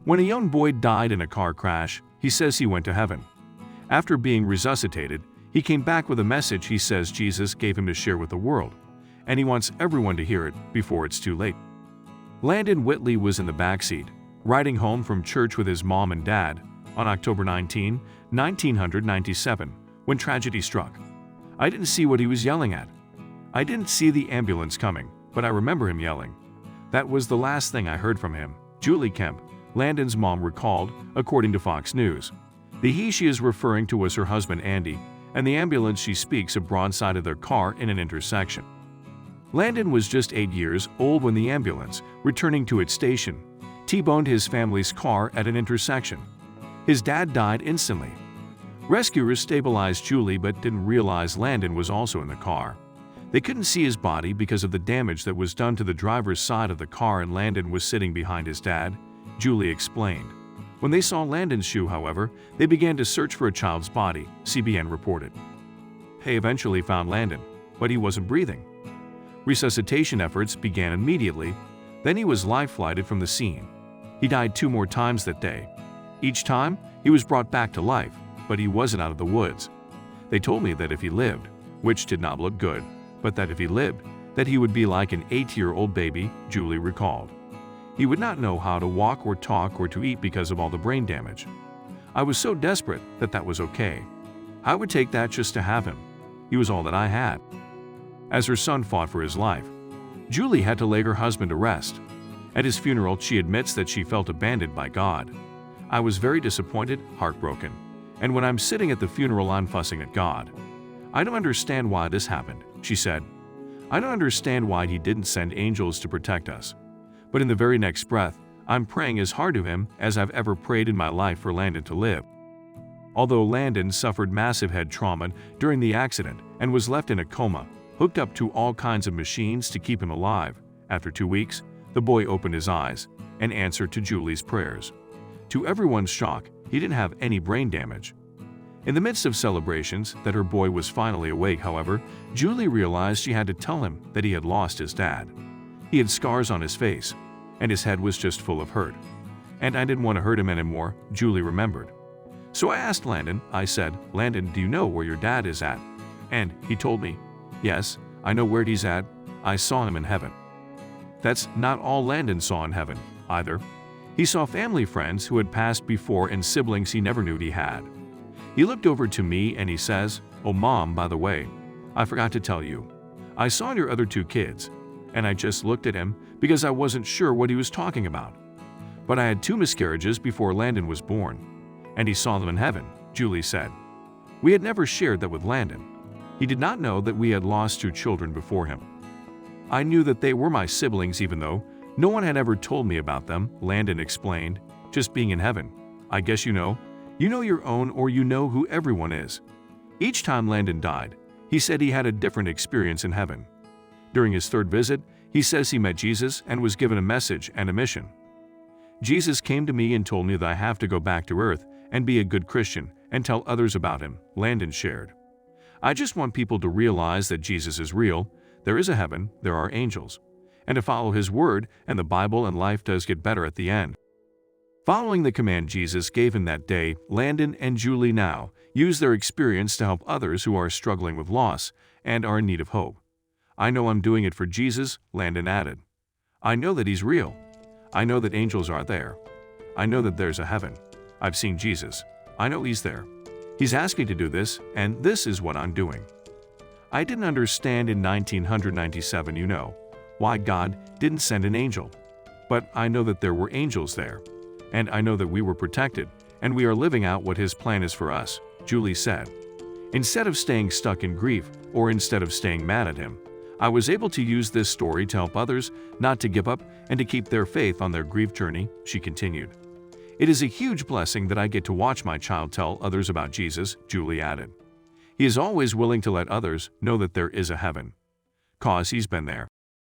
When a young boy died in a car crash, he says he went to heaven. After being resuscitated, he came back with a message he says Jesus gave him to share with the world, and he wants everyone to hear it before it's too late. Landon Whitley was in the backseat, riding home from church with his mom and dad on October 19, 1997, when tragedy struck. I didn't see what he was yelling at. I didn't see the ambulance coming, but I remember him yelling. That was the last thing I heard from him, Julie Kemp, Landon's mom, recalled, according to Fox News. The he she is referring to was her husband Andy, and the ambulance she speaks of broadsided their car in an intersection. Landon was just 8 years old when the ambulance, returning to its station, T-boned his family's car at an intersection. His dad died instantly. Rescuers stabilized Julie but didn't realize Landon was also in the car. They couldn't see his body because of the damage that was done to the driver's side of the car, and Landon was sitting behind his dad, Julie explained. When they saw Landon's shoe, however, they began to search for a child's body, CBN reported. They eventually found Landon, but he wasn't breathing. Resuscitation efforts began immediately, then he was life-flighted from the scene. He died 2 more times that day. Each time, he was brought back to life, but he wasn't out of the woods. They told me that if he lived, which did not look good, but that if he lived, that he would be like an 8-year-old baby, Julie recalled. He would not know how to walk or talk or to eat because of all the brain damage. I was so desperate that was okay. I would take that just to have him. He was all that I had. As her son fought for his life, Julie had to lay her husband to rest. At his funeral, she admits that she felt abandoned by God. I was very disappointed, heartbroken, and when I'm sitting at the funeral, I'm fussing at God. I don't understand why this happened, she said. I don't understand why he didn't send angels to protect us. But in the very next breath, I'm praying as hard to him as I've ever prayed in my life for Landon to live. Although Landon suffered massive head trauma during the accident and was left in a coma, hooked up to all kinds of machines to keep him alive, after 2 weeks, the boy opened his eyes and answered to Julie's prayers. To everyone's shock, he didn't have any brain damage. In the midst of celebrations that her boy was finally awake, however, Julie realized she had to tell him that he had lost his dad. He had scars on his face, and his head was just full of hurt. And I didn't want to hurt him anymore, Julie remembered. So I asked Landon, I said, Landon, do you know where your dad is at? And he told me, yes, I know where he's at. I saw him in heaven. That's not all Landon saw in heaven, either. He saw family friends who had passed before and siblings he never knew he had. He looked over to me and he says, oh Mom, by the way, I forgot to tell you. I saw your other 2 kids. And I just looked at him because I wasn't sure what he was talking about. But I had 2 miscarriages before Landon was born. And he saw them in heaven, Julie said. We had never shared that with Landon. He did not know that we had lost 2 children before him. I knew that they were my siblings even though no one had ever told me about them, Landon explained, just being in heaven. I guess you know your own, or you know who everyone is. Each time Landon died, he said he had a different experience in heaven. During his 3rd visit, he says he met Jesus and was given a message and a mission. Jesus came to me and told me that I have to go back to earth and be a good Christian and tell others about him, Landon shared. I just want people to realize that Jesus is real, there is a heaven, there are angels, and to follow his word, and the Bible, and life does get better at the end. Following the command Jesus gave him that day, Landon and Julie now use their experience to help others who are struggling with loss and are in need of hope. I know I'm doing it for Jesus, Landon added. I know that he's real. I know that angels are there. I know that there's a heaven. I've seen Jesus. I know he's there. He's asked me to do this, and this is what I'm doing. I didn't understand in 1997, why God didn't send an angel. But I know that there were angels there. And I know that we were protected, and we are living out what his plan is for us, Julie said. Instead of staying stuck in grief, or instead of staying mad at him, I was able to use this story to help others not to give up and to keep their faith on their grief journey, she continued. It is a huge blessing that I get to watch my child tell others about Jesus, Julie added. He is always willing to let others know that there is a heaven. 'Cause he's been there.